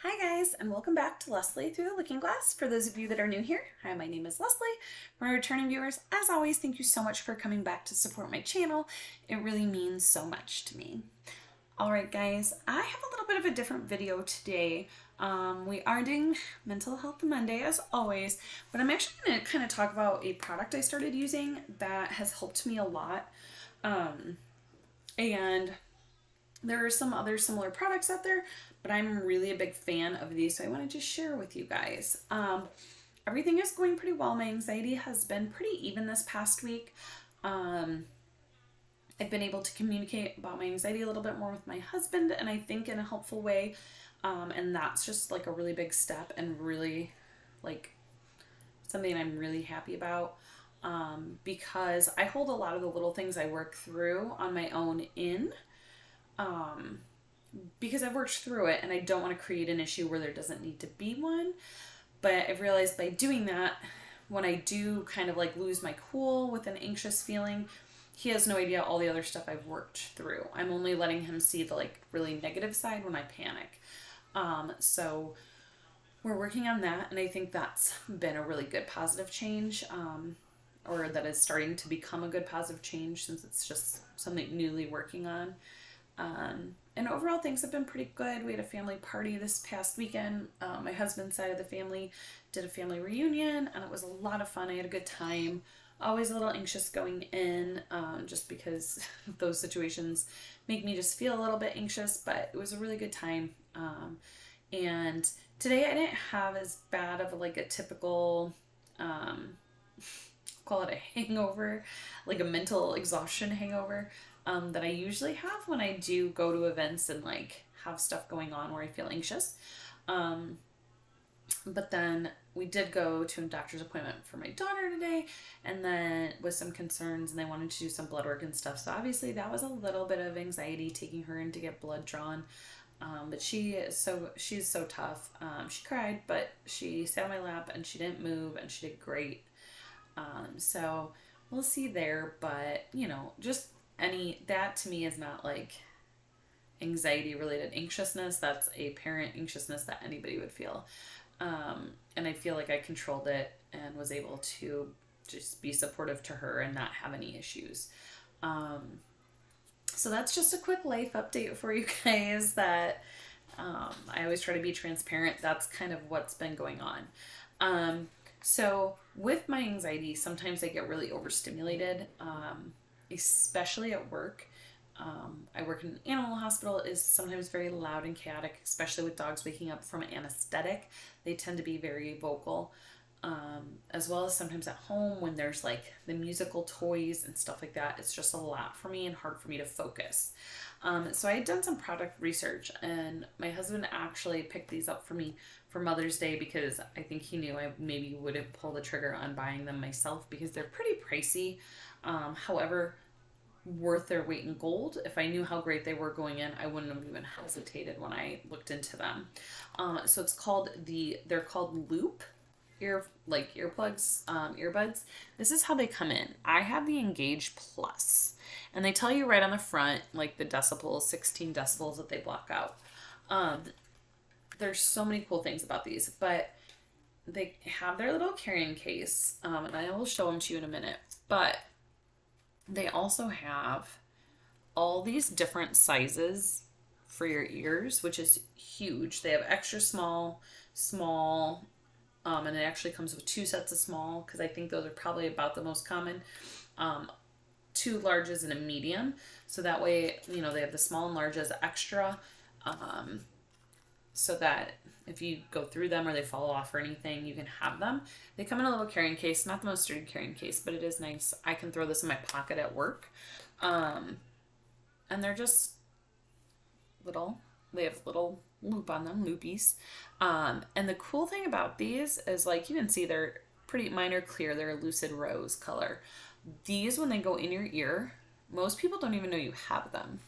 Hi guys, and welcome back to Leslie Through the Looking Glass. For those of you that are new here, hi, my name is Leslie. For my returning viewers, as always, thank you so much for coming back to support my channel. It really means so much to me. Alright guys, I have a little bit of a different video today. We are doing Mental Health Monday as always, but I'm actually going to kind of talk about a product I started using that has helped me a lot. And there are some other similar products out there, but I'm really a big fan of these, so I want to just share with you guys. Everything is going pretty well. My anxiety has been pretty even this past week. I've been able to communicate about my anxiety a little bit more with my husband, and I think in a helpful way. And that's just like a really big step and really like something I'm really happy about. Because I hold a lot of the little things I work through on my own because I've worked through it and I don't want to create an issue where there doesn't need to be one. But I've realized by doing that, when I do kind of like lose my cool with an anxious feeling, he has no idea all the other stuff I've worked through. I'm only letting him see the like really negative side when I panic. So we're working on that, and I think that's been a really good positive change, or that is starting to become a good positive change since it's just something newly working on. And overall things have been pretty good. We had a family party this past weekend. My husband's side of the family did a family reunion, and it was a lot of fun. I had a good time. Always a little anxious going in, just because those situations make me just feel a little bit anxious, but it was a really good time. And today I didn't have as bad of like a typical, call it a hangover, like a mental exhaustion hangover. That I usually have when I do go to events and like have stuff going on where I feel anxious. But then we did go to a doctor's appointment for my daughter today, and then with some concerns, and they wanted to do some blood work and stuff. So obviously that was a little bit of anxiety taking her in to get blood drawn. But she's so tough. She cried, but she sat on my lap and she didn't move, and she did great. So we'll see there, but you know, just that to me is not like anxiety related anxiousness. That's a parent anxiousness that anybody would feel. And I feel like I controlled it and was able to just be supportive to her and not have any issues. So that's just a quick life update for you guys that I always try to be transparent. That's kind of what's been going on. So with my anxiety, sometimes I get really overstimulated, especially at work. I work in an animal hospital. It is sometimes very loud and chaotic, especially with dogs waking up from anesthetic. They tend to be very vocal, as well as sometimes at home when there's like the musical toys and stuff like that. It's just a lot for me and hard for me to focus. So I had done some product research, and my husband actually picked these up for me for Mother's Day because I think he knew I maybe wouldn't pull the trigger on buying them myself because they're pretty pricey. However, worth their weight in gold. If I knew how great they were going in, I wouldn't have even hesitated when I looked into them. So they're called Loop earplugs, earbuds. This is how they come in. I have the Engage Plus, and they tell you right on the front, like the decibels, 16 decibels that they block out. There's so many cool things about these, but they have their little carrying case, and I will show them to you in a minute, but they also have all these different sizes for your ears, which is huge. They have extra small, and it actually comes with 2 sets of small, because I think those are probably about the most common. 2 larges and a medium. So that way, you know, they have the small and large as extra, so that if you go through them or they fall off or anything, you can have them. They come in a little carrying case, not the most sturdy carrying case, but it is nice. I can throw this in my pocket at work. And they're just little, they have little loop on them, loopies. And the cool thing about these is, like, you can see they're pretty minor clear. They're a lucid rose color. These, when they go in your ear, most people don't even know you have them.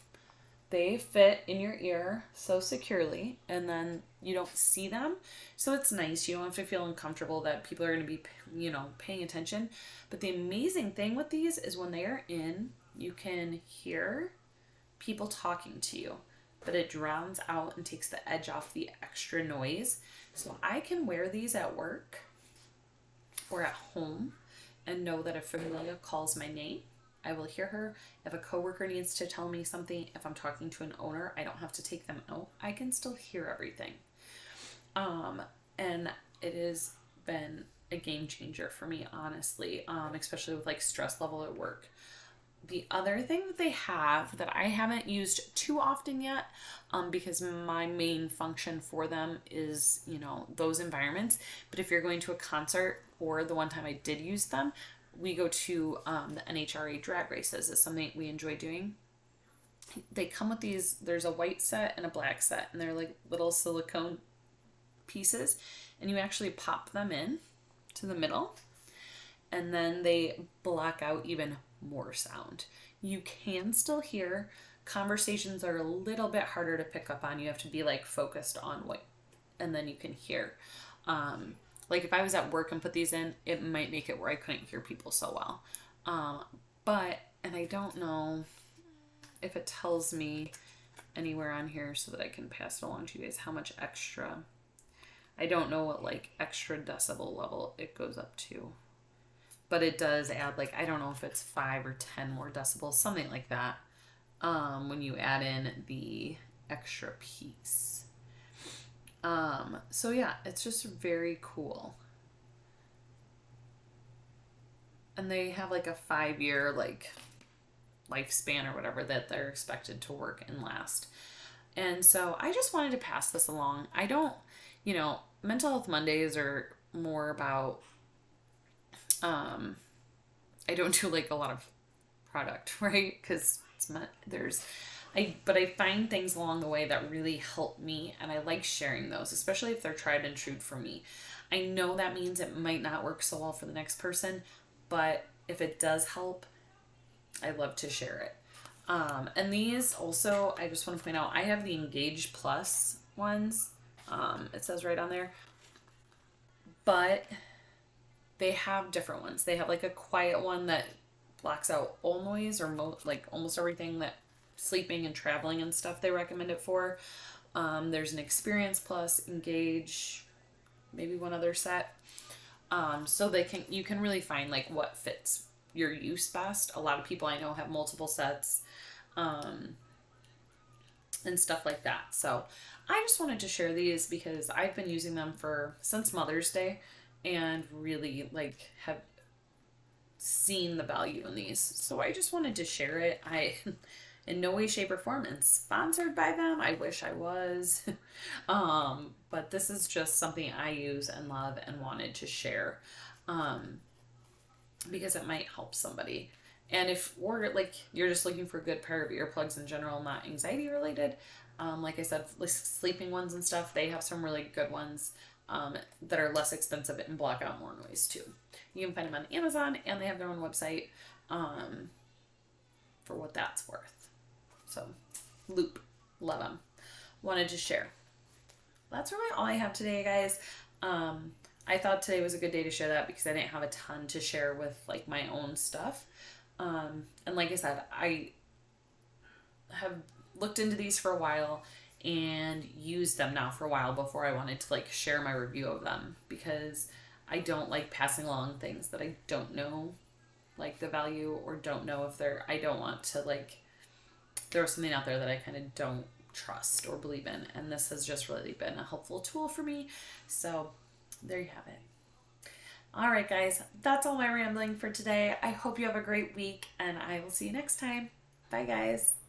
They fit in your ear so securely, and then you don't see them. So it's nice. You don't have to feel uncomfortable that people are going to be, you know, paying attention. But the amazing thing with these is when they are in, you can hear people talking to you. but it drowns out and takes the edge off the extra noise. So I can wear these at work or at home and know that if Familia calls my name, I will hear her. If a coworker needs to tell me something, if I'm talking to an owner, I don't have to take them out. I can still hear everything. And it has been a game changer for me, honestly, especially with like stress level at work. The other thing that they have that I haven't used too often yet, because my main function for them is, you know, those environments. But if you're going to a concert, or the one time I did use them, we go to the NHRA drag races. It's something we enjoy doing. They come with these, there's a white set and a black set, and they're like little silicone pieces, and you actually pop them in to the middle, and then they block out even more sound. You can still hear. Conversations are a little bit harder to pick up on. You have to be like focused on what, and then you can hear. Like if I was at work and put these in, it might make it where I couldn't hear people so well. And I don't know if it tells me anywhere on here so that I can pass it along to you guys how much extra. I don't know what like extra decibel level it goes up to. But it does add, like, I don't know if it's 5 or 10 more decibels, something like that, when you add in the extra piece. So yeah, it's just very cool. And they have like a 5-year like lifespan or whatever that they're expected to work and last. And so I just wanted to pass this along. I don't, you know, Mental Health Mondays are more about, I don't do like a lot of product, right? Because but I find things along the way that really help me, and I like sharing those, especially if they're tried and true for me. I know that means it might not work so well for the next person, but if it does help, I love to share it. And these also, I just want to point out, I have the Engage Plus ones. It says right on there, but they have different ones. They have like a quiet one that blocks out all noise, or like almost everything that sleeping and traveling and stuff they recommend it for. There's an Experience Plus, Engage, maybe one other set. So you can really find like what fits your use best. A lot of people I know have multiple sets, and stuff like that. So I just wanted to share these because I've been using them since Mother's Day, and really like have seen the value in these. So I just wanted to share it. I in no way, shape, or form am sponsored by them. I wish I was. But this is just something I use and love and wanted to share, because it might help somebody. And if like you're just looking for a good pair of earplugs in general, not anxiety related, like I said, like sleeping ones and stuff, they have some really good ones that are less expensive and block out more noise too. You can find them on Amazon, and they have their own website for what that's worth. So, Loop, love them. Wanted to share. That's really all I have today, guys. I thought today was a good day to share that because I didn't have a ton to share with like my own stuff. And like I said, I have looked into these for a while and used them now for a while before I wanted to like share my review of them, because I don't like passing along things that I don't know like the value, or don't know if I don't want to like throw something out there that I kind of don't trust or believe in. And this has just really been a helpful tool for me. So there you have it. All right, guys, that's all my rambling for today. I hope you have a great week, and I will see you next time. Bye, guys.